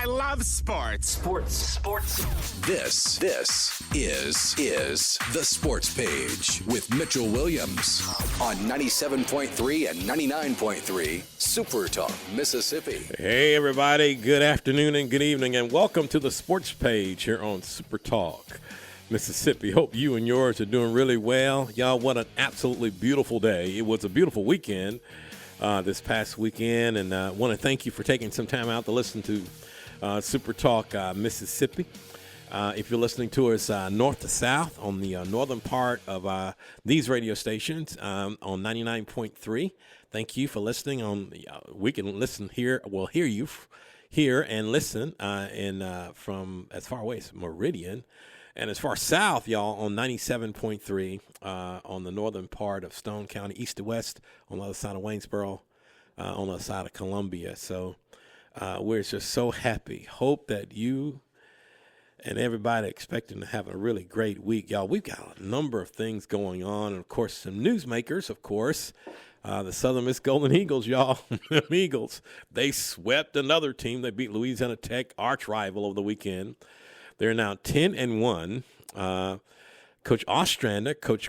I love sports. Sports. This is the Sports Page with Mitchell Williams on 97.3 and 99.3 SuperTalk, Mississippi. Hey, everybody. Good afternoon and good evening, and welcome to the Sports Page here on SuperTalk, Mississippi. Hope you and yours are doing really well. Y'all, what an absolutely beautiful day. It was a beautiful weekend this past weekend, and I want to thank you for taking some time out to listen to SuperTalk Mississippi. If you're listening to us north to south on the northern part of these radio stations on 99.3, thank you for listening. We can listen here. We'll hear you here and listen from as far away as Meridian. And as far south, y'all, on 97.3 on the northern part of Stone County, east to west, on the other side of Waynesboro, on the other side of Columbia. So we're just so happy. Hope that you and everybody expecting to have a really great week. Y'all, we've got a number of things going on. And, of course, some newsmakers, of course. The Southern Miss Golden Eagles, y'all. Eagles, they swept another team. They beat Louisiana Tech, arch rival, over the weekend. They're now 10-1. Coach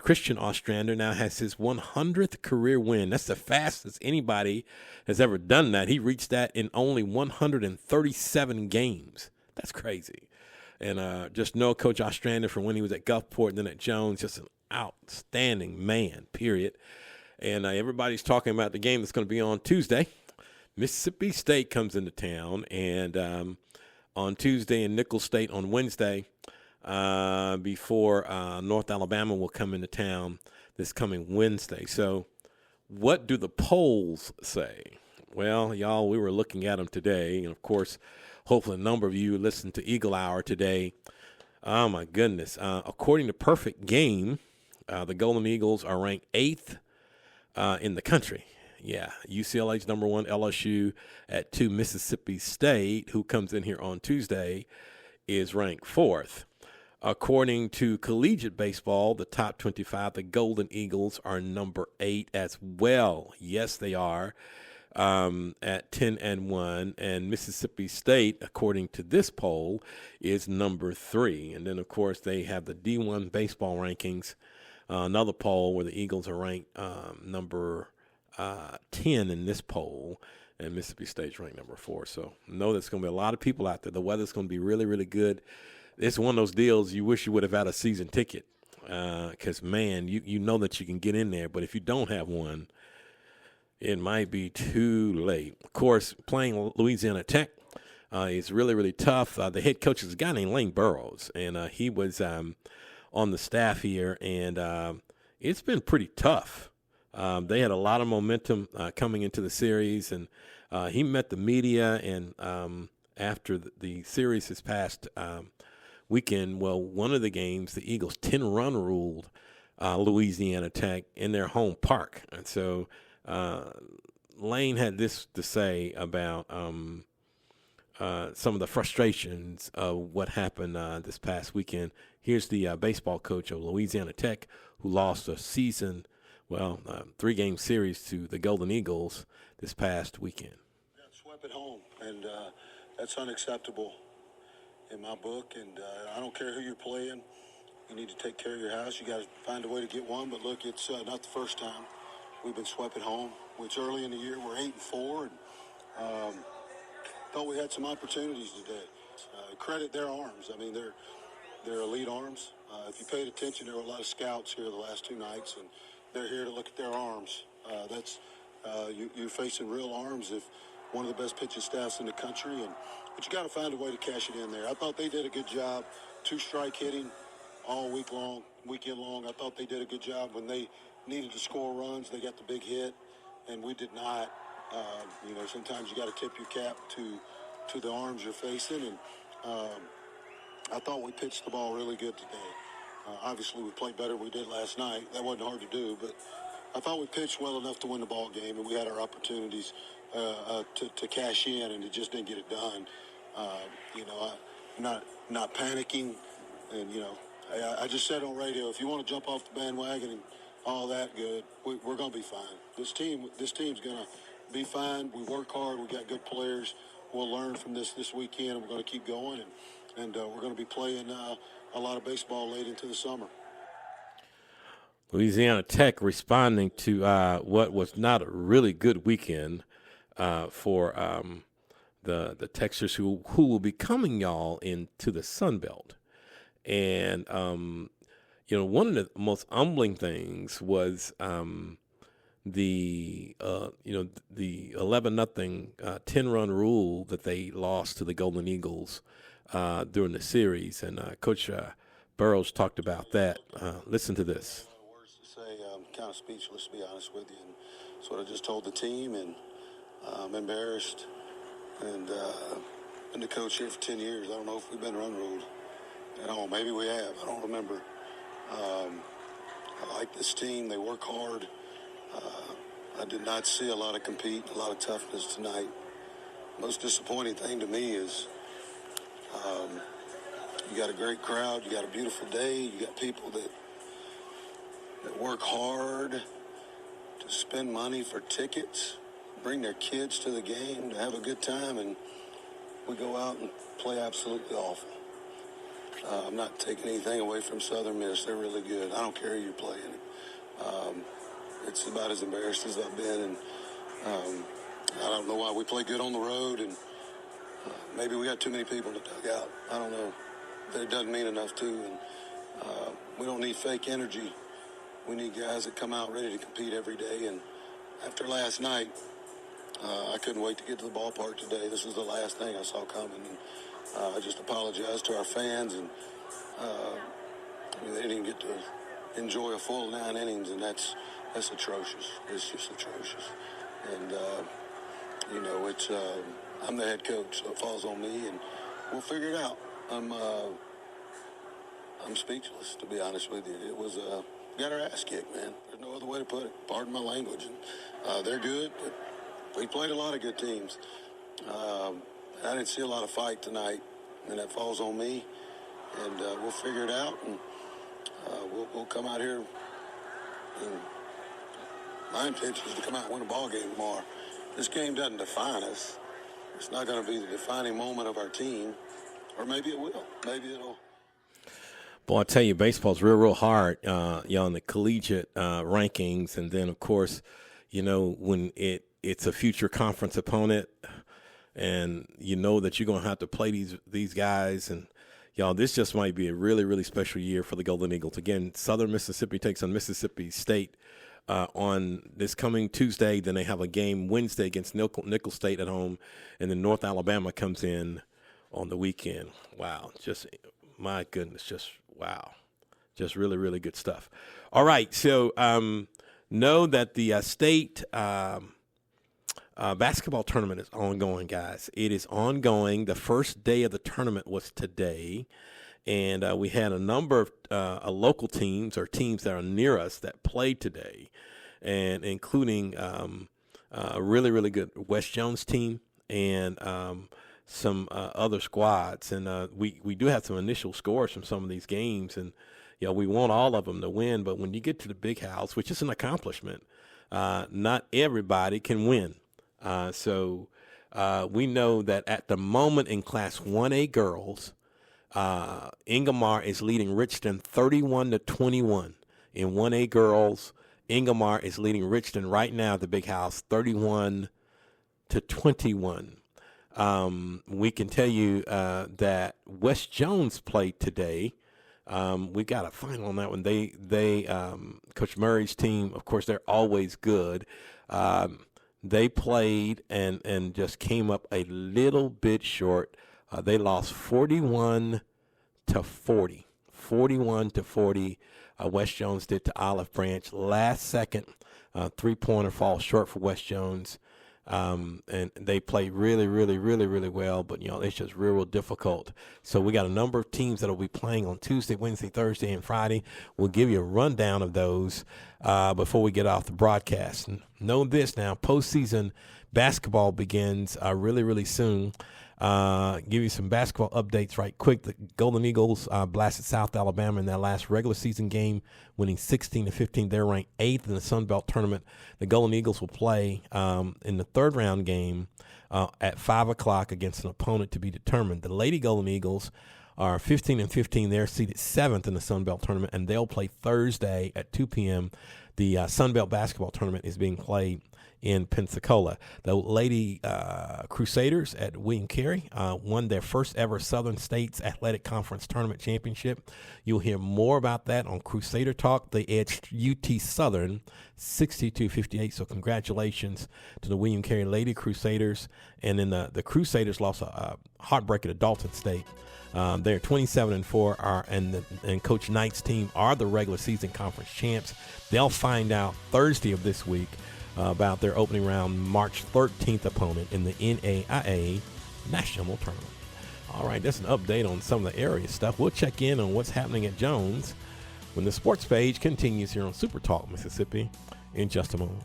Christian Ostrander now has his 100th career win. That's the fastest anybody has ever done that. He reached that in only 137 games. That's crazy. And just know Coach Ostrander from when he was at Gulfport and then at Jones, just an outstanding man, period. And everybody's talking about the game that's going to be on Tuesday. Mississippi State comes into town, and on Tuesday and Nicholls State on Wednesday before North Alabama will come into town this coming Wednesday. So what do the polls say? Well, y'all, we were looking at them today. And, of course, hopefully a number of you listened to Eagle Hour today. Oh, my goodness. According to Perfect Game, the Golden Eagles are ranked 8th in the country. Yeah, UCLA's number 1, LSU at 2, Mississippi State, who comes in here on Tuesday, is ranked 4th. According to Collegiate Baseball, the top 25, the Golden Eagles are number 8 as well. Yes, they are at 10-1. And Mississippi State, according to this poll, is number 3. And then, of course, they have the D1 baseball rankings, another poll where the Eagles are ranked number 10 in this poll, and Mississippi State's ranked number 4. So know there's going to be a lot of people out there. The weather's going to be really, really good. It's one of those deals you wish you would have had a season ticket because, man, you know that you can get in there. But if you don't have one, it might be too late. Of course, playing Louisiana Tech is really, really tough. The head coach is a guy named Lane Burroughs, and he was on the staff here, and it's been pretty tough. They had a lot of momentum coming into the series, and he met the media. And after the series this past weekend, well, one of the games, the Eagles 10-run ruled Louisiana Tech in their home park. And so Lane had this to say about some of the frustrations of what happened this past weekend. Here's the baseball coach of Louisiana Tech, who lost a season 3-game series to the Golden Eagles this past weekend. Swept at home, and that's unacceptable in my book. And I don't care who you're playing. You need to take care of your house. You got to find a way to get one. But look, it's not the first time we've been swept at home. It's early in the year. We're 8-4, and thought we had some opportunities today. Credit their arms. I mean, they're elite arms. If you paid attention, there were a lot of scouts here the last 2 nights, and they're here to look at their arms. You're facing real arms if one of the best pitching staffs in the country, but you got to find a way to cash it in there. I thought they did a good job, 2-strike hitting all weekend long. I thought they did a good job when they needed to score runs. They got the big hit, and we did not. Sometimes you got to tip your cap to the arms you're facing, and I thought we pitched the ball really good today. Obviously, we played better than we did last night. That wasn't hard to do, but I thought we pitched well enough to win the ball game, and we had our opportunities to cash in, and it just didn't get it done. I'm not panicking, and I just said on radio, if you want to jump off the bandwagon and all that, good, we're going to be fine. This team's going to be fine. We work hard. We got good players. we'll learn from this weekend. We're going to keep going, and we're going to be playing a lot of baseball late into the summer. Louisiana Tech responding to what was not a really good weekend for the Texans who will be coming, y'all, into the Sun Belt. And, one of the most humbling things was the 11-0 10-run rule that they lost to the Golden Eagles during the series. And Coach Burrows talked about that. Listen to this. I'm kind of speechless, to be honest with you. And that's what I just told the team, and I'm embarrassed. And been the coach here for 10 years. I don't know if we've been run ruled at all. Maybe we have. I don't remember. I like this team. They work hard. I did not see a lot of compete, a lot of toughness tonight. Most disappointing thing to me is you got a great crowd. You got a beautiful day. You got people that work hard to spend money for tickets, bring their kids to the game to have a good time, and we go out and play absolutely awful. I'm not taking anything away from Southern Miss. They're really good. I don't care who you're playing. It's about as embarrassed as I've been, and I don't know why we play good on the road, and maybe we got too many people in the dugout. I don't know. But it doesn't mean enough to, and we don't need fake energy. We need guys that come out ready to compete every day. And after last night, I couldn't wait to get to the ballpark today. This was the last thing I saw coming. And I just apologize to our fans. And they didn't even get to enjoy a full 9 innings, and that's atrocious. It's just atrocious. And, it's I'm the head coach, so it falls on me, and we'll figure it out. I'm speechless, to be honest with you. It was got our ass kicked, man. There's no other way to put it. Pardon my language. And, they're good, but we played a lot of good teams. I didn't see a lot of fight tonight, and that falls on me. And we'll figure it out, and we'll come out here. And my intention is to come out and win a ball game tomorrow. This game doesn't define us. It's not going to be the defining moment of our team, or maybe it will. Maybe it'll. Boy, I tell you, baseball's real hard, in the collegiate rankings. And then, of course, when it's a future conference opponent and you know that you're going to have to play these guys. And, this just might be a really, really special year for the Golden Eagles. Again, Southern Mississippi takes on Mississippi State on this coming Tuesday. Then they have a game Wednesday against Nicholls State at home. And then North Alabama comes in on the weekend. Wow, just my goodness, wow. Just really, really good stuff. All right, so know that the state basketball tournament is ongoing, guys. It is ongoing. The first day of the tournament was today, and we had a number of local teams or teams that are near us that played today, and including a really, really good West Jones team and some other squads. And we do have some initial scores from some of these games, and we want all of them to win. But when you get to the big house, which is an accomplishment, not everybody can win. So we know that at the moment in Class 1A girls, Ingomar is leading Richton 31-21. In 1A girls, Ingomar is leading Richton right now at the big house 31-21. We can tell you that West Jones played today. We got a final on that one. They Coach Murray's team, of course, they're always good. They played and just came up a little bit short. They lost 41-40. 41-40. West Jones did to Olive Branch. Last second, three-pointer falls short for West Jones. And they played really, really, really, really well, but it's just real difficult. So we got a number of teams that will be playing on Tuesday, Wednesday, Thursday, and Friday. We'll give you a rundown of those before we get off the broadcast. And know this now: postseason basketball begins really, really soon. Give you some basketball updates right quick. The Golden Eagles blasted South Alabama in their last regular season game, winning 16-15. They're ranked 8th in the Sun Belt tournament. The Golden Eagles will play in the third round game at 5 o'clock against an opponent to be determined. The Lady Golden Eagles are 15-15. They're seeded 7th in the Sun Belt tournament, and they'll play Thursday at 2 p.m. The Sun Belt basketball tournament is being played in Pensacola. The Lady Crusaders at William Carey won their first ever Southern States Athletic Conference Tournament Championship. You'll hear more about that on Crusader Talk. They edged UT Southern 62-58. So congratulations to the William Carey Lady Crusaders. And then the Crusaders lost a heartbreaker to Dalton State. They're 27-4, and Coach Knight's team are the regular season conference champs. They'll find out Thursday of this week about their opening round March 13th opponent in the NAIA National Tournament. All right, that's an update on some of the area stuff. We'll check in on what's happening at Jones when the sports page continues here on Super Talk Mississippi in just a moment.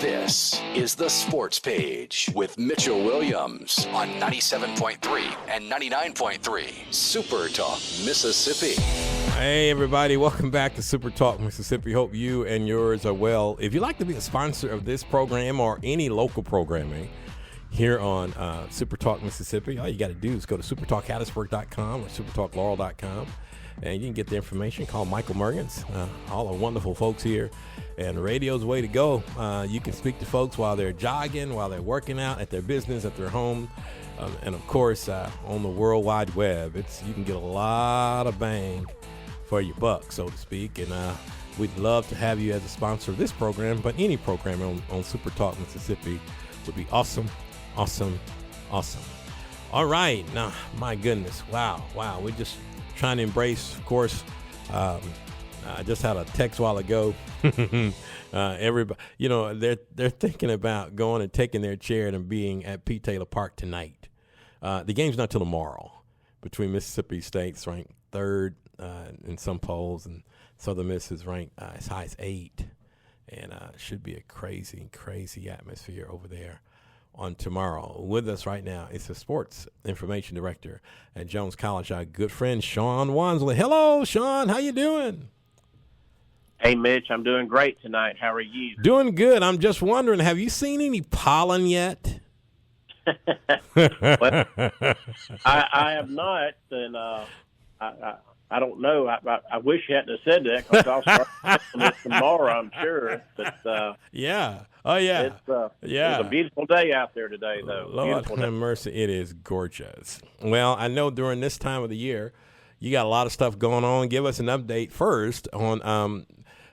This is the Sports Page with Mitchell Williams on 97.3 and 99.3 Super Talk Mississippi. Hey, everybody. Welcome back to Super Talk Mississippi. Hope you and yours are well. If you'd like to be a sponsor of this program or any local programming here on Super Talk Mississippi, all you got to do is go to supertalkhattiesburg.com or supertalklaurel.com. And you can get the information. Call Michael Mergens, all the wonderful folks here. And radio's the way to go. You can speak to folks while they're jogging, while they're working out, at their business, at their home. And, of course, on the World Wide Web. You can get a lot of bang for your buck, so to speak. And we'd love to have you as a sponsor of this program, but any program on Super Talk Mississippi would be awesome, awesome, awesome. All right. Now, my goodness. Wow. We're just trying to embrace, of course. I just had a text a while ago. Everybody, they're thinking about going and taking their chair and being at Pete Taylor Park tonight. The game's not till tomorrow between Mississippi State's ranked 3rd in some polls, and Southern Miss is ranked as high as 8, and should be a crazy, crazy atmosphere over there on tomorrow. With us right now is the sports information director at Jones College, our good friend Sean Wansley. Hello, Sean. How you doing? Hey, Mitch. I'm doing great tonight. How are you? Doing good. I'm just wondering, have you seen any pollen yet? Well, I have not, and I don't know. I wish you hadn't have said that, because I'll start this tomorrow, I'm sure. But yeah. Oh, yeah. It's a beautiful day out there today, though. Lord have mercy. It is gorgeous. Well, I know during this time of the year, you got a lot of stuff going on. Give us an update first on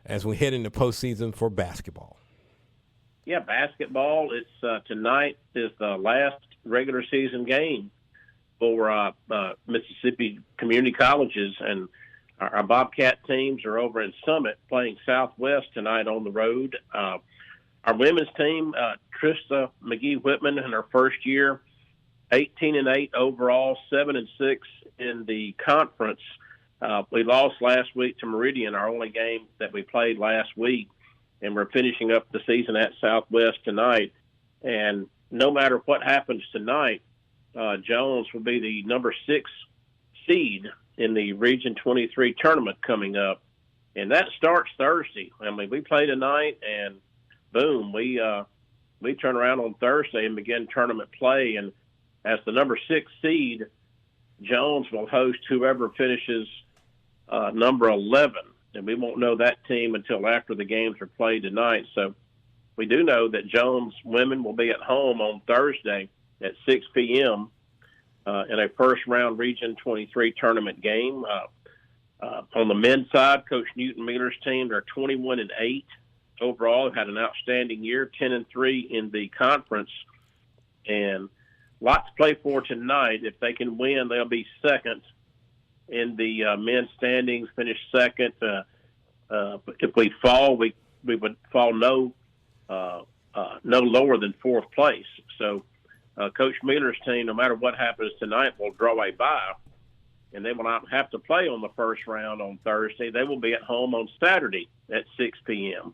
as we head into postseason for basketball. Yeah, basketball. It's tonight is the last regular season game for Mississippi community colleges, and our Bobcat teams are over in Summit playing Southwest tonight on the road. Our women's team, Trista McGee-Whitman in her first year, 18-8 overall, 7-6 in the conference. We lost last week to Meridian, our only game that we played last week, and we're finishing up the season at Southwest tonight. And no matter what happens tonight, Jones will be the number 6 seed in the Region 23 tournament coming up, and that starts Thursday. I mean, we play tonight, and boom, we turn around on Thursday and begin tournament play. And as the number 6 seed, Jones will host whoever finishes number 11, and we won't know that team until after the games are played tonight. So we do know that Jones women will be at home on Thursday at 6 p.m. In a first-round Region 23 tournament game. On the men's side, Coach Newton Mueller's team, they're 21-8 overall. Had an outstanding year, 10-3 in the conference, and lots to play for tonight. If they can win, they'll be second in the men's standings, finished second. If we fall, we would fall no lower than fourth place. So Coach Mueller's team, no matter what happens tonight, will draw a bye, and they will not have to play on the first round on Thursday. They will be at home on Saturday at 6 p.m.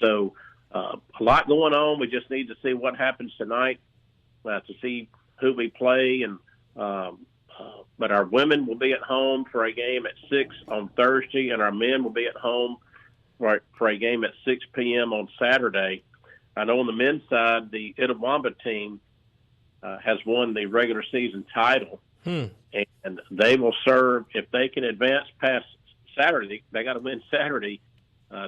So a lot going on. We just need to see what happens tonight to see who we play. And but our women will be at home for a game at 6 on Thursday, and our men will be at home for a game at 6 p.m. on Saturday. I know on the men's side, the Itawamba team has won the regular season title, and they will serve, if they can advance past Saturday, they got to win Saturday.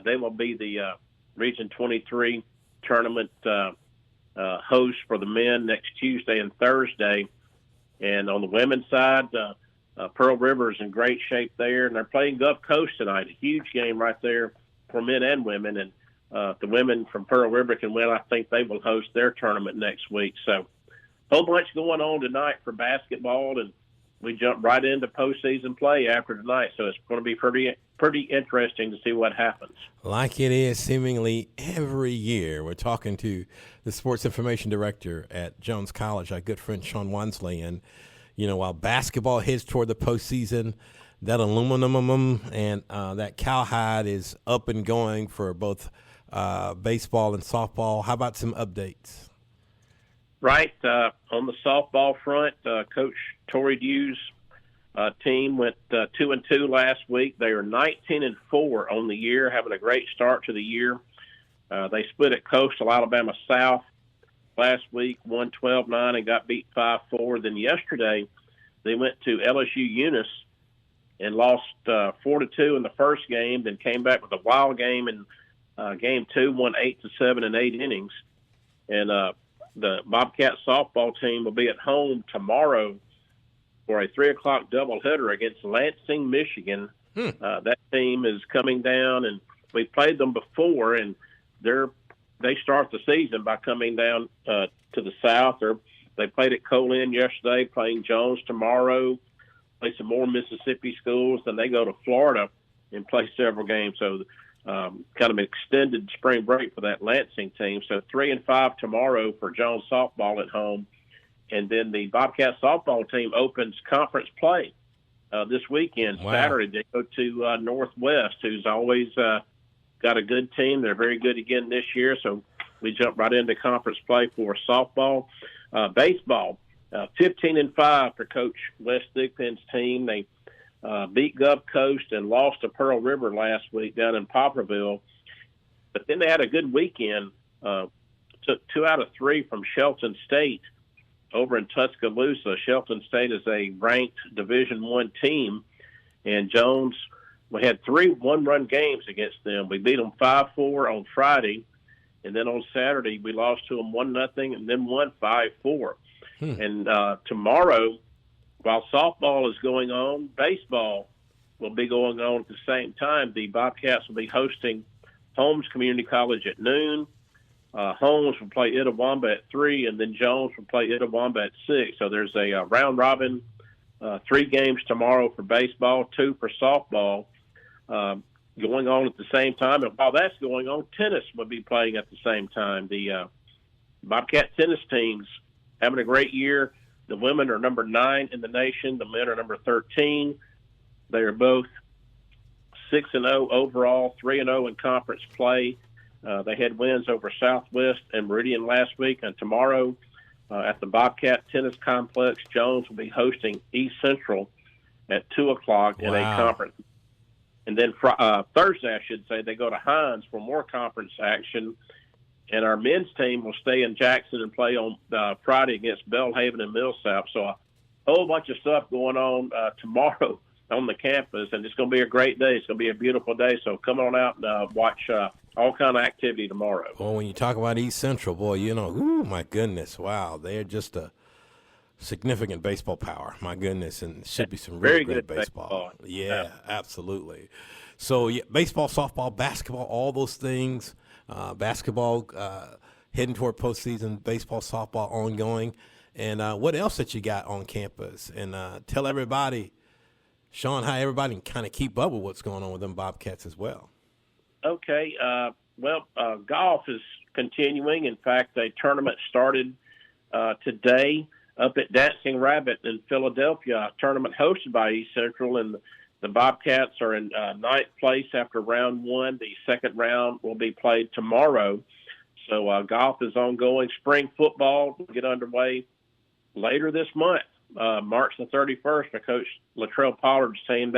They will be the Region 23 tournament host for the men next Tuesday and Thursday. And on the women's side, Pearl River is in great shape there, and they're playing Gulf Coast tonight, a huge game right there for men and women. And the women from Pearl River can win. I think they will host their tournament next week. So a whole bunch going on tonight for basketball, and we jump right into postseason play after tonight. So it's going to be pretty interesting to see what happens. Like it is seemingly every year. We're talking to the sports information director at Jones College, our good friend Sean Wansley. And, you know, while basketball heads toward the postseason, that aluminum and that cowhide is up and going for both baseball and softball. How about some updates? Right. On the softball front, Coach Torrey Dew's team went 2-2 last week. They are 19-4 on the year, having a great start to the year. They split at Coastal Alabama South last week, won 12-9 and got beat 5-4. Then yesterday they went to LSU Eunice and lost 4-2 in the first game, then came back with a wild game in game 2, won 8-7 in 8 innings. And the Bobcat softball team will be at home tomorrow for a 3:00 doubleheader against Lansing, Michigan. That team is coming down, and we played them before, and they start the season by coming down to the south. They played at Colin yesterday, playing Jones tomorrow, play some more Mississippi schools, then they go to Florida and play several games. So kind of an extended spring break for that Lansing team. So 3-5 tomorrow for Jones softball at home. And then the Bobcat softball team opens conference play this weekend. Wow. Saturday, they go to Northwest, who's always got a good team. They're very good again this year. So we jump right into conference play for softball. Baseball, 15-5 for Coach Wes Thigpen's team. They beat Gulf Coast and lost to Pearl River last week down in Poplarville. But then they had a good weekend. Took 2 out of 3 from Shelton State over in Tuscaloosa. Shelton State is a ranked Division I team, and Jones, we had 3 one-run games against them. We beat them 5-4 on Friday, and then on Saturday we lost to them 1-0 and then won 5-4. And tomorrow, while softball is going on, baseball will be going on at the same time. The Bobcats will be hosting Holmes Community College at noon. Holmes will play Itawamba at 3, and then Jones will play Itawamba at 6. So there's a round-robin, 3 games tomorrow for baseball, 2 for softball, going on at the same time. And while that's going on, tennis will be playing at the same time. The Bobcat tennis team's having a great year. The women are number 9 in the nation. The men are number 13. They are both 6-0 overall, 3-0 in conference play. They had wins over Southwest and Meridian last week. And tomorrow at the Bobcat Tennis Complex, Jones will be hosting East Central at 2 o'clock in a conference. And then Thursday, I should say, they go to Hines for more conference action. And our men's team will stay in Jackson and play on Friday against Belhaven and Millsap. So a whole bunch of stuff going on tomorrow on the campus, and it's going to be a great day. It's going to be a beautiful day. So come on out and watch all kind of activity tomorrow. Well, when you talk about East Central, boy, you know, ooh, my goodness, wow, they're just a significant baseball power. My goodness, and it should be some really great baseball. Yeah, absolutely. So yeah, baseball, softball, basketball, all those things. Basketball heading toward postseason, baseball, softball ongoing. And what else that you got on campus? And tell everybody, Sean, how everybody can kind of keep up with what's going on with them Bobcats as well. Okay. Golf is continuing. In fact, a tournament started today up at Dancing Rabbit in Philadelphia, a tournament hosted by East Central, and the Bobcats are in ninth place after round one. The second round will be played tomorrow. So golf is ongoing. Spring football will get underway later this month, March the 31st. Our coach Latrell Pollard's saying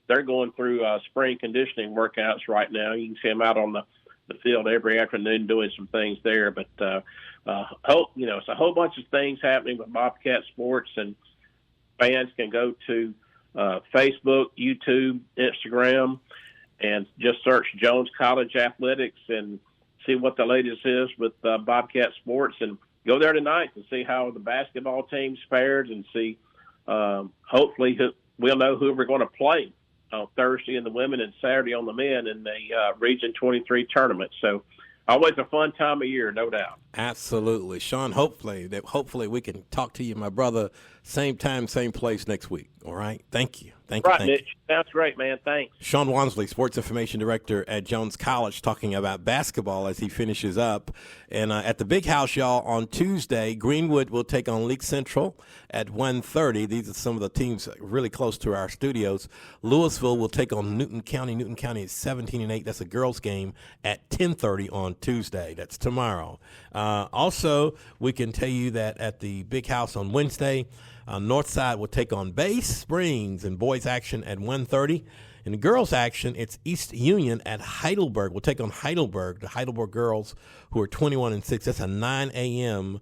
they're going through spring conditioning workouts right now. You can see them out on the field every afternoon doing some things there. But it's a whole bunch of things happening with Bobcat sports, and fans can go to Facebook, YouTube, Instagram, and just search Jones College Athletics and see what the latest is with Bobcat sports, and go there tonight to see how the basketball team's fared and see hopefully we'll know who we're going to play on Thursday in the women and Saturday on the men in the Region 23 tournament. So always a fun time of year, no doubt. Absolutely. Sean, hopefully we can talk to you, my brother, same time, same place next week. All right? Thank you. Thank you. Mitch. Sounds great, man. Thanks. Sean Wansley, Sports Information Director at Jones College, talking about basketball as he finishes up. And at the Big House, y'all, on Tuesday, Greenwood will take on Leake Central at 1:30. These are some of the teams really close to our studios. Louisville will take on Newton County. Newton County is 17-8. That's a girls' game at 10:30 on Tuesday. That's tomorrow. Also, we can tell you that at the Big House on Wednesday, Northside will take on Bay Springs in boys action at 1:30. In the girls action, it's East Union at Heidelberg. We'll take on Heidelberg, the Heidelberg girls who are 21-6. That's a 9 a.m.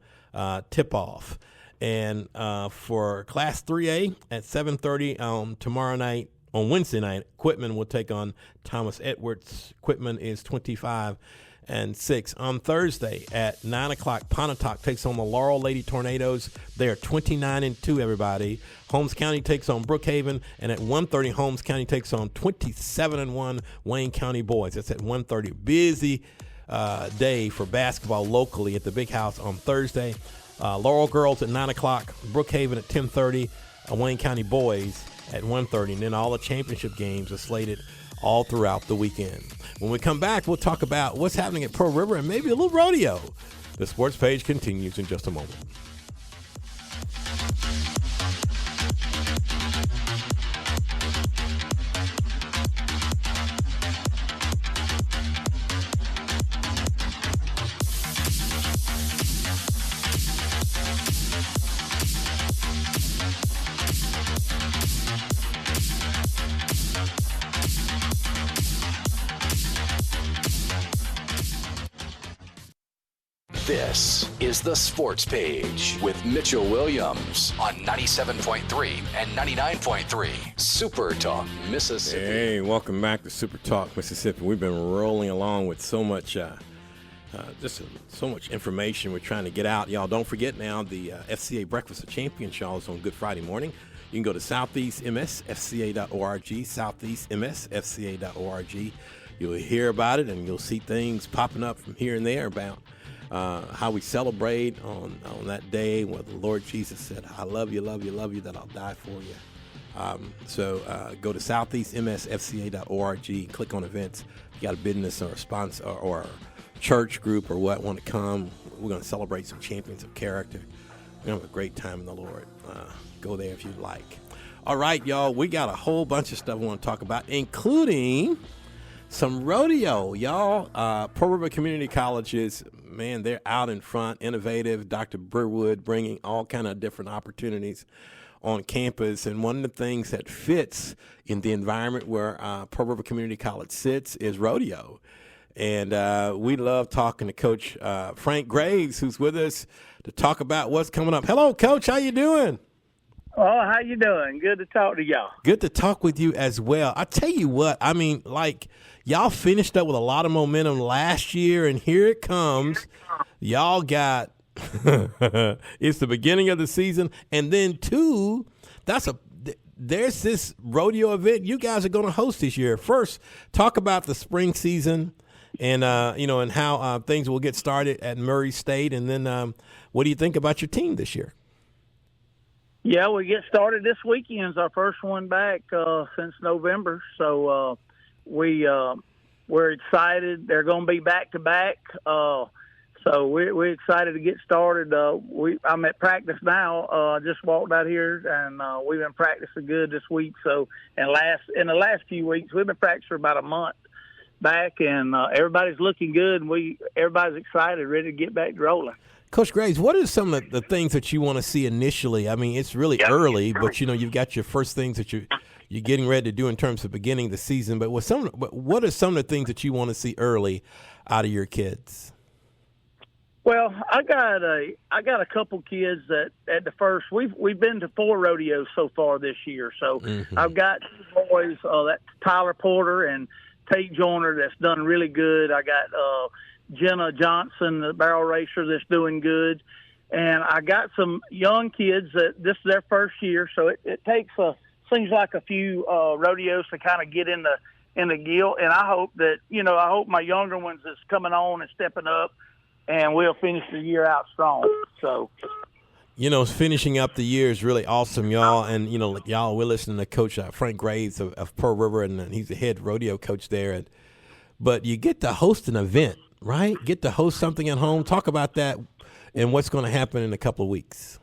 tip-off. And for Class 3A at 7:30 tomorrow night, on Wednesday night, Quitman will take on Thomas Edwards. Quitman is 25-6. On Thursday at 9 o'clock, Pontotoc takes on the Laurel Lady Tornadoes. They are 29-2, everybody. Holmes County takes on Brookhaven. And at 1:30, Holmes County takes on 27-1 Wayne County Boys. That's at 1:30. Busy day for basketball locally at the Big House on Thursday. Laurel Girls at 9 o'clock, Brookhaven at 10:30, Wayne County Boys at 1:30. And then all the championship games are slated all throughout the weekend. When we come back, we'll talk about what's happening at Pearl River and maybe a little rodeo. The sports page continues in just a moment. This is the Sports Page with Mitchell Williams on 97.3 and 99.3 SuperTalk Mississippi. Hey, welcome back to SuperTalk Mississippi. We've been rolling along with so much so much information we're trying to get out. Y'all, don't forget now the FCA Breakfast of Champions, y'all, is on Good Friday morning. You can go to southeastmsfca.org, southeastmsfca.org. You'll hear about it, and you'll see things popping up from here and there about how we celebrate on that day where the Lord Jesus said, I love you, love you, love you, that I'll die for you. So go to southeastmsfca.org, click on events. If you got a business or a sponsor or a church group or what want to come, we're going to celebrate some champions of character. We're going to have a great time in the Lord. Go there if you'd like. All right, y'all, we got a whole bunch of stuff we want to talk about, including some rodeo, y'all. Pearl River Community Colleges, man, they're out in front, innovative. Dr. Burwood bringing all kind of different opportunities on campus. And one of the things that fits in the environment where Pearl River Community College sits is rodeo. And we love talking to Coach Frank Graves, who's with us to talk about what's coming up. Hello, Coach. How you doing? Oh, how you doing? Good to talk to y'all. Good to talk with you as well. I tell you what, I mean, like, y'all finished up with a lot of momentum last year, and here it comes. Y'all got it's the beginning of the season, and then there's this rodeo event you guys are going to host this year. First, talk about the spring season and and how things will get started at Murray State, and then what do you think about your team this year? Yeah, we get started this weekend's our first one back since November. So we're excited. They're going to be back to back. So we're excited to get started. I'm at practice now. I just walked out here, and we've been practicing good this week. So in the last few weeks, we've been practicing for about a month back, and everybody's looking good, and everybody's excited, ready to get back to rolling. Coach Graves, what are some of the things that you want to see initially? I mean, it's really early, but you've got your first things that you're getting ready to do in terms of beginning the season. But what are some of the things that you want to see early out of your kids? Well, I got a couple kids that at the first we've been to 4 rodeos so far this year. So I've got 2 boys, that's Tyler Porter and Tate Joyner, that's done really good. I got Jenna Johnson, the barrel racer, that's doing good. And I got some young kids that this is their first year, so it takes seems like a few rodeos to kind of get in the guild. And I hope that I hope my younger ones is coming on and stepping up, and we'll finish the year out strong. So, finishing up the year is really awesome, y'all. And y'all, we're listening to Coach Frank Graves of Pearl River, and he's the head rodeo coach there. But you get to host an event, right? Get to host something at home. Talk about that and what's going to happen in a couple of weeks.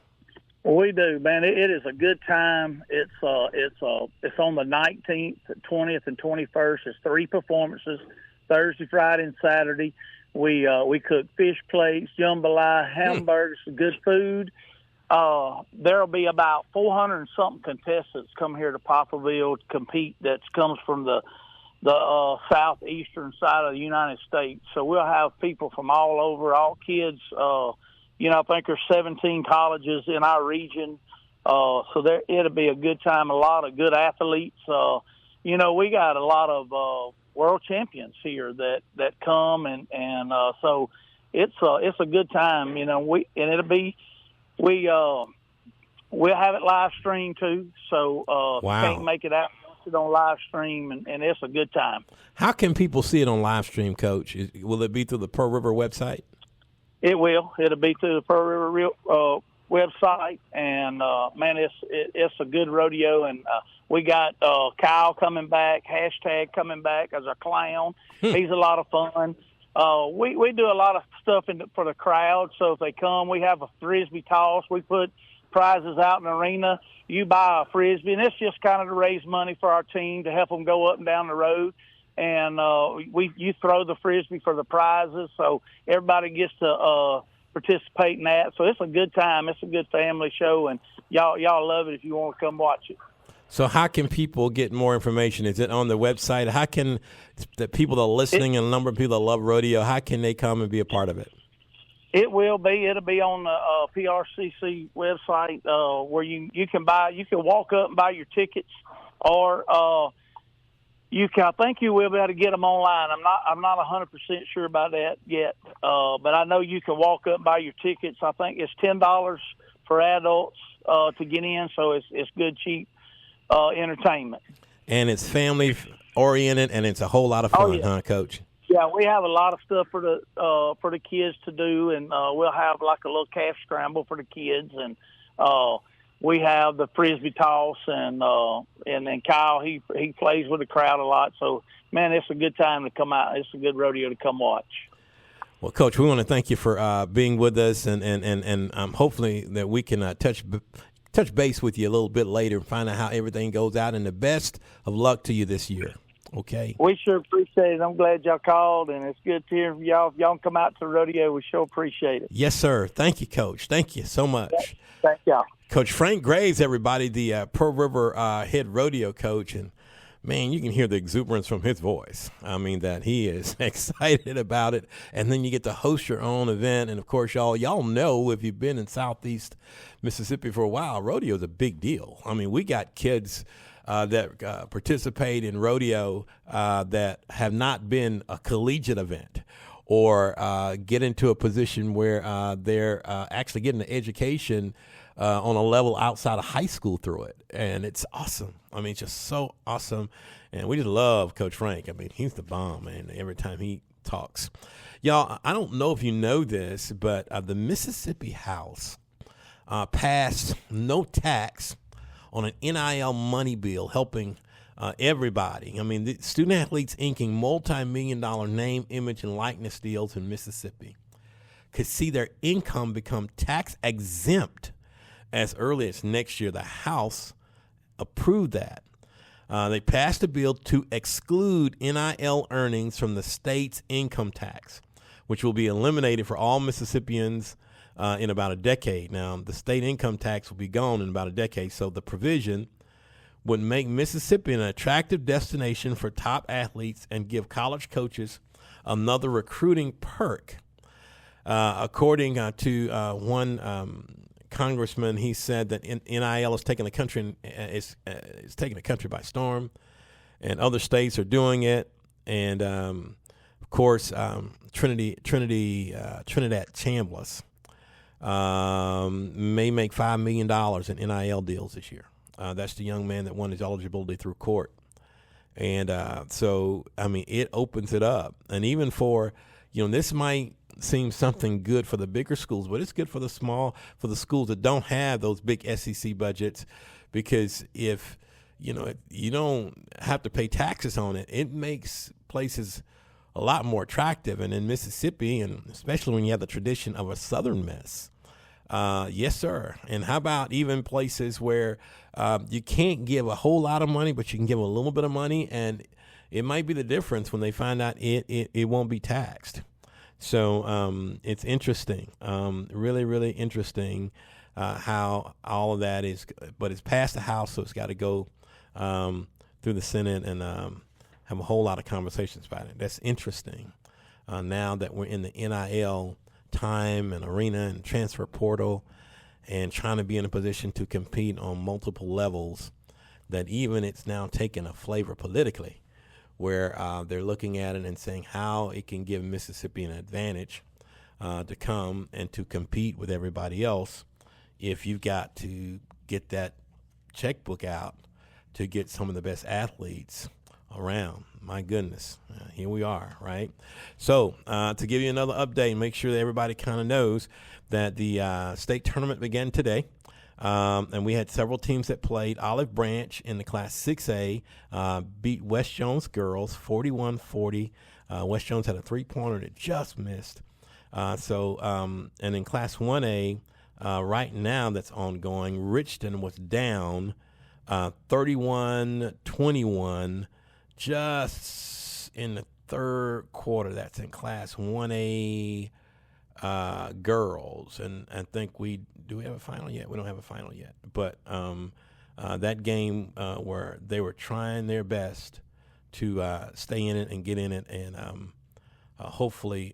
Well, we do, man. It is a good time. It's on the 19th, 20th, and 21st. It's 3 performances: Thursday, Friday, and Saturday. We cook fish plates, jambalaya, hamburgers, good food. There'll be about 400 and something contestants come here to Poplarville to compete. That comes from the southeastern side of the United States. So we'll have people from all over, all kids. I think there's 17 colleges in our region. So it'll be a good time. A lot of good athletes. We got a lot of world champions here that come, and so it's a good time. We'll have it live streamed too. So wow. Can't make it out. It on live stream, and it's a good time. How can people see it on live stream, Coach? Will it be through the Pearl River website? It will. It'll be through the Pearl River website, and man, it's a good rodeo, and we got Kyle coming back, hashtag coming back as a clown. He's a lot of fun. We do a lot of stuff for the crowd, so if they come, we have a Frisbee toss. We put prizes out in the arena. You buy a Frisbee, and it's just kind of to raise money for our team to help them go up and down the road. And you throw the Frisbee for the prizes, so everybody gets to participate in that. So it's a good time. It's a good family show, and y'all love it if you want to come watch it. So how can people get more information? Is it on the website? How can the people that are listening and a number of people that love rodeo, how can they come and be a part of it? It will be. It'll be on the PRCC website where you can buy. You can walk up and buy your tickets, or you can. I think you will be able to get them online. I'm not 100% sure about that yet, but I know you can walk up and buy your tickets. I think it's $10 for adults to get in, so it's good, cheap entertainment. And it's family oriented, and it's a whole lot of fun, huh, Coach? Yeah, we have a lot of stuff for the kids to do, and we'll have like a little calf scramble for the kids, and we have the Frisbee toss, and then Kyle he plays with the crowd a lot. So man, it's a good time to come out. It's a good rodeo to come watch. Well, Coach, we want to thank you for being with us, and hopefully that we can touch base with you a little bit later and find out how everything goes out. And the best of luck to you this year. Okay. We sure appreciate it. I'm glad y'all called, and it's good to hear from y'all. If y'all come out to the rodeo, we sure appreciate it. Yes, sir. Thank you, Coach. Thank you so much. Thank y'all. Coach Frank Graves, everybody, the Pearl River head rodeo coach. And, man, you can hear the exuberance from his voice. I mean, that he is excited about it. And then you get to host your own event. And, of course, y'all know if you've been in Southeast Mississippi for a while, rodeo is a big deal. I mean, we got kids that participate in rodeo that have not been a collegiate event or get into a position where they're actually getting an education on a level outside of high school through it. And it's awesome. I mean, it's just so awesome. And we just love Coach Frank. I mean, he's the bomb, man, every time he talks. Y'all, I don't know if you know this, but the Mississippi House passed no tax on an NIL money bill, helping everybody. I mean, the student athletes inking multi-million-dollar name, image, and likeness deals in Mississippi could see their income become tax exempt as early as next year. The House approved that. They passed a bill to exclude NIL earnings from the state's income tax, which will be eliminated for all Mississippians in about a decade. Now, the state income tax will be gone in about a decade, so the provision would make Mississippi an attractive destination for top athletes and give college coaches another recruiting perk. According to one congressman, he said that NIL is taking the country is taking the country by storm, and other states are doing it. And of course, Trinidad Chambliss may make $5 million in NIL deals this year. That's the young man that won his eligibility through court. And so, I mean, it opens it up. And even for, this might seem something good for the bigger schools, but it's good for the schools that don't have those big SEC budgets, because if, you don't have to pay taxes on it, it makes places a lot more attractive. And in Mississippi, and especially when you have the tradition of a Southern Miss, yes, sir. And how about even places where you can't give a whole lot of money, but you can give a little bit of money, and it might be the difference when they find out it won't be taxed. So it's interesting, really, really interesting how all of that is. But it's passed the House, so it's got to go through the Senate and have a whole lot of conversations about it. That's interesting now that we're in the NIL time and arena and transfer portal and trying to be in a position to compete on multiple levels, that even it's now taking a flavor politically, where they're looking at it and saying how it can give Mississippi an advantage to come and to compete with everybody else if you've got to get that checkbook out to get some of the best athletes around. My goodness, here we are, right? So to give you another update, make sure that everybody kind of knows that the state tournament began today. And we had several teams that played. Olive Branch in the Class 6A beat West Jones girls 41-40. West Jones had a three-pointer that just missed. And in Class 1A, right now that's ongoing, Richton was down 31-21 just in the third quarter. That's in Class 1A girls. And I think do we have a final yet? We don't have a final yet. But that game where they were trying their best to stay in it and get in it, and hopefully,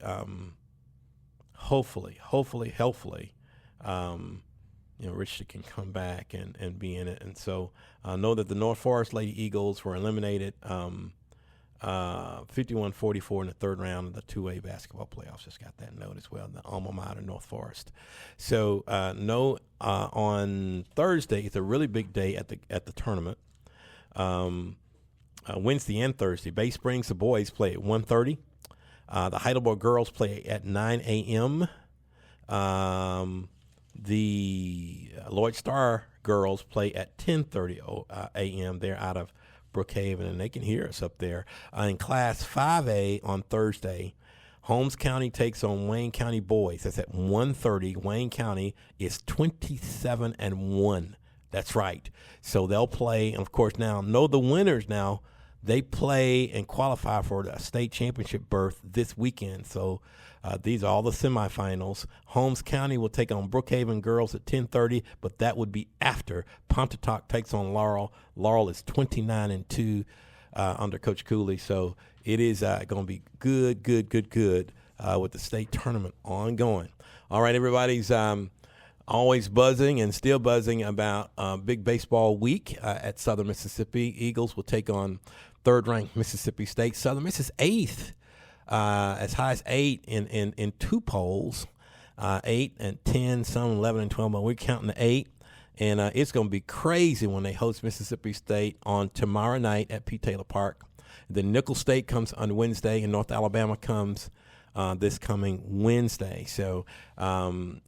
Richard can come back and be in it. And so know that the North Forest Lady Eagles were eliminated 51-44 in the third round of the 2A basketball playoffs. Just got that note as well, the alma mater, North Forest. So on Thursday, it's a really big day at the tournament. Wednesday and Thursday, Bay Springs, the boys play at 1:30. The Heidelberg girls play at 9 a.m. The Lloyd Star girls play at 10:30 a.m. They're out of Brookhaven, and they can hear us up there. In Class 5A on Thursday, Holmes County takes on Wayne County boys. That's at 1:30. Wayne County is 27-1. That's right. So they'll play, and of course now know the winners now. They play and qualify for the state championship berth this weekend. So these are all the semifinals. Holmes County will take on Brookhaven girls at 10:30, but that would be after Pontotoc takes on Laurel. Laurel is 29-2 under Coach Cooley. So it is going to be good with the state tournament ongoing. All right, everybody's always buzzing and still buzzing about big baseball week at Southern Mississippi. Eagles will take on third-ranked Mississippi State. Southern Miss is 8th, as high as 8 in two polls, 8 and 10, some 11 and 12, but we're counting the 8. And it's going to be crazy when they host Mississippi State on tomorrow night at P. Taylor Park. Then Nickel State comes on Wednesday, and North Alabama comes this coming Wednesday. So,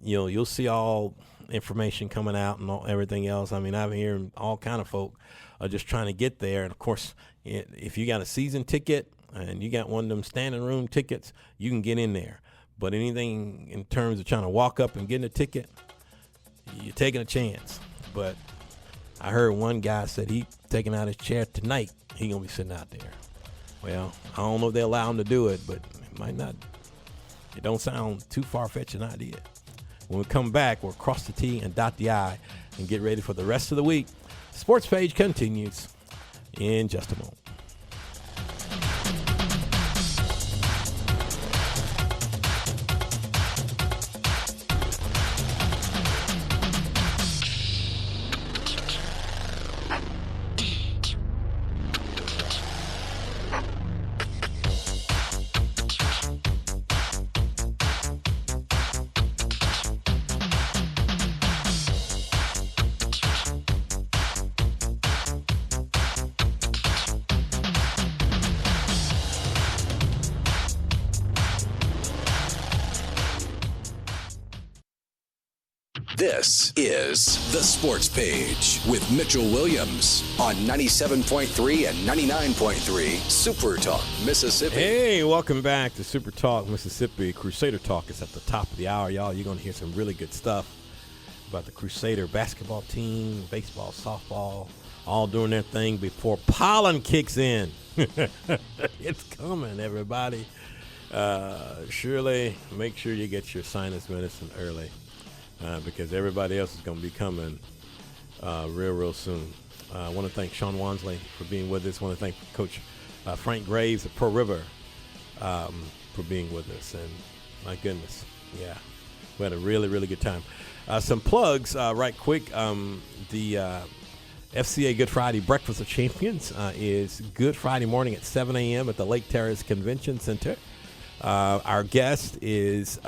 you'll see all information coming out and everything else. I mean, I'm hearing all kind of folk are just trying to get there. And, of course, if you got a season ticket and you got one of them standing room tickets, you can get in there. But anything in terms of trying to walk up and getting a ticket, you're taking a chance. But I heard one guy said he taking out his chair tonight. He going to be sitting out there. Well, I don't know if they allow him to do it, but it might not. It don't sound too far-fetched an idea. When we come back, we'll cross the T and dot the I and get ready for the rest of the week. Sports Page continues in just a moment. This is The Sports Page with Mitchell Williams on 97.3 and 99.3 SuperTalk, Mississippi. Hey, welcome back to SuperTalk, Mississippi. Crusader Talk is at the top of the hour, y'all. You're going to hear some really good stuff about the Crusader basketball team, baseball, softball, all doing their thing before pollen kicks in. It's coming, everybody. Surely make sure you get your sinus medicine early. Because everybody else is going to be coming real soon. I want to thank Sean Wansley for being with us. I want to thank Coach Frank Graves at Pearl River for being with us. And my goodness, yeah, we had a really, really good time. Some plugs right quick. The FCA Good Friday Breakfast of Champions is Good Friday morning at 7 a.m. at the Lake Terrace Convention Center. Our guest is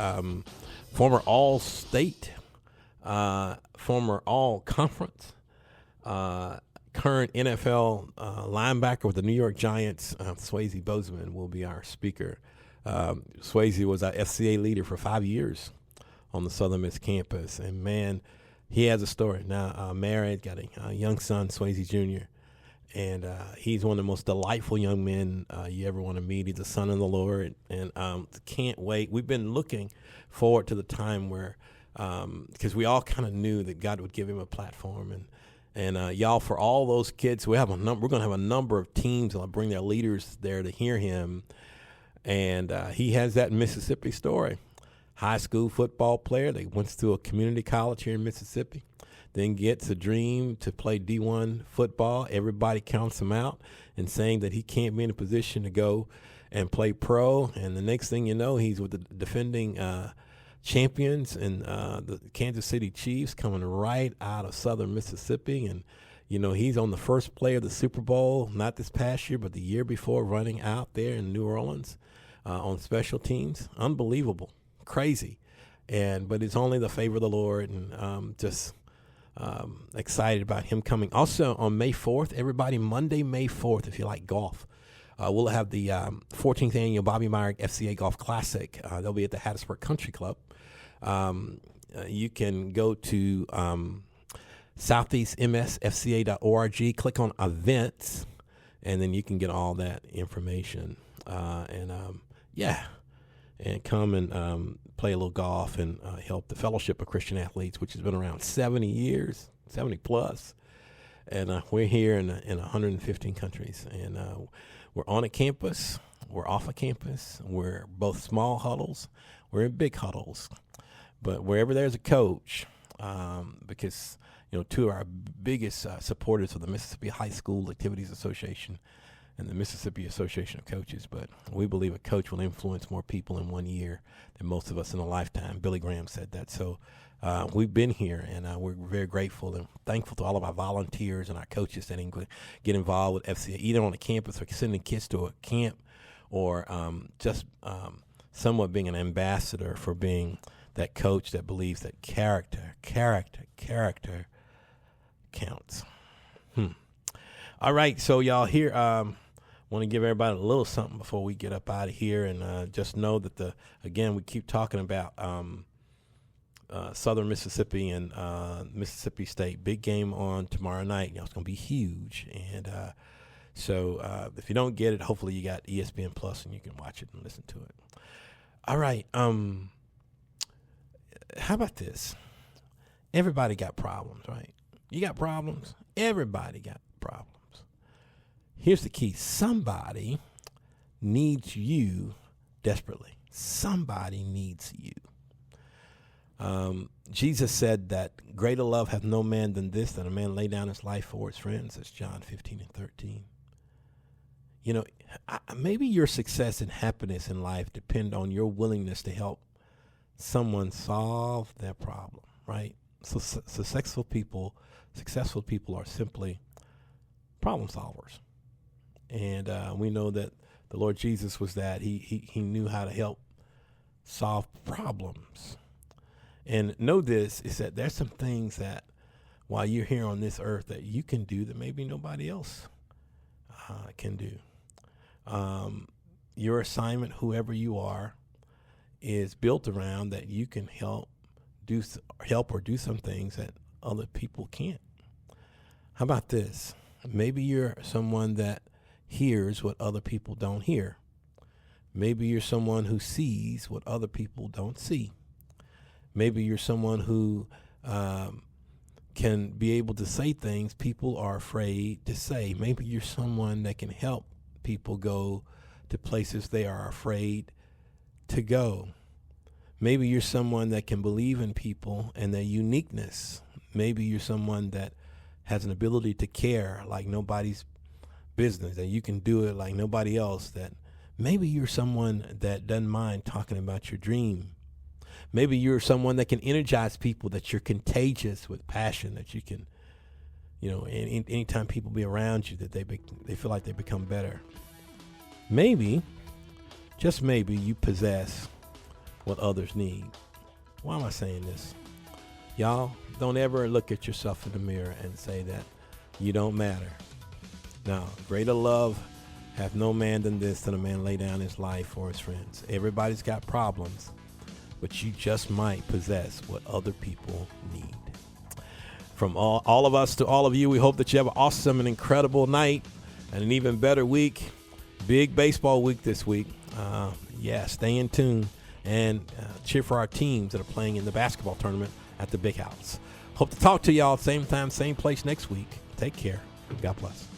former All-State, former All-Conference, current NFL linebacker with the New York Giants, Swayze Bozeman will be our speaker. Swayze was our FCA leader for 5 years on the Southern Miss campus, and man, he has a story. Now married, got a young son, Swayze Jr., and he's one of the most delightful young men you ever want to meet. He's a son of the Lord, and can't wait. We've been looking forward to the time where, because we all kind of knew that God would give him a platform, and y'all, for all those kids, we're going to have a number of teams that'll bring their leaders there to hear him, and he has that Mississippi story. High school football player. They went to a community college here in Mississippi. Then gets a dream to play D1 football. Everybody counts him out and saying that he can't be in a position to go and play pro. And the next thing you know, he's with the defending champions and the Kansas City Chiefs, coming right out of Southern Mississippi. And, you know, he's on the first play of the Super Bowl, not this past year, but the year before, running out there in New Orleans on special teams. Unbelievable. Crazy. But it's only the favor of the Lord, and just excited about him coming. Also on May 4th, everybody, Monday, May 4th, if you like golf, we'll have the 14th annual Bobby Meyer FCA Golf Classic. They'll be at the Hattiesburg Country Club. You can go to southeastmsfca.org, click on events, and then you can get all that information. And come and play a little golf and help the Fellowship of Christian Athletes, which has been around 70 years, 70 plus. And we're here in 115 countries. And we're on a campus. We're off a campus. We're both small huddles. We're in big huddles. But wherever there's a coach, because, you know, two of our biggest supporters of the Mississippi High School Activities Association and the Mississippi Association of Coaches, but we believe a coach will influence more people in 1 year than most of us in a lifetime. Billy Graham said that. So we've been here, and we're very grateful and thankful to all of our volunteers and our coaches that get involved with FCA, either on the campus or sending kids to a camp, or just somewhat being an ambassador for being that coach that believes that character counts. All right, so y'all here, want to give everybody a little something before we get up out of here, and just know that we keep talking about Southern Mississippi and Mississippi State. Big game on tomorrow night. It's going to be huge. And so if you don't get it, hopefully you got ESPN Plus and you can watch it and listen to it. All right. How about this? Everybody got problems, right? You got problems? Everybody got problems. Here's the key. Somebody needs you desperately. Somebody needs you. Jesus said that greater love hath no man than this, that a man lay down his life for his friends. That's John 15:13. Maybe your success and happiness in life depend on your willingness to help someone solve their problem, right? So successful people are simply problem solvers. And we know that the Lord Jesus was that. He knew how to help solve problems. And know this, is that there's some things that while you're here on this earth that you can do that maybe nobody else can do. Your assignment, whoever you are, is built around that you can help or do some things that other people can't. How about this? Maybe you're someone that hears what other people don't hear. Maybe you're someone who sees what other people don't see. Maybe you're someone who can be able to say things people are afraid to say. Maybe you're someone that can help people go to places they are afraid to go. Maybe you're someone that can believe in people and their uniqueness. Maybe you're someone that has an ability to care like nobody's business, that you can do it like nobody else. That maybe you're someone that doesn't mind talking about your dream. Maybe you're someone that can energize people, that you're contagious with passion, that you can, anytime people be around you, that they feel like they become better. Maybe, just maybe, you possess what others need. Why am I saying this? Y'all, don't ever look at yourself in the mirror and say that you don't matter. Now, greater love hath no man than this, that a man lay down his life for his friends. Everybody's got problems, but you just might possess what other people need. From all of us to all of you, we hope that you have an awesome and incredible night and an even better week. Big baseball week this week. Stay in tune and cheer for our teams that are playing in the basketball tournament at the Big House. Hope to talk to y'all same time, same place next week. Take care. God bless.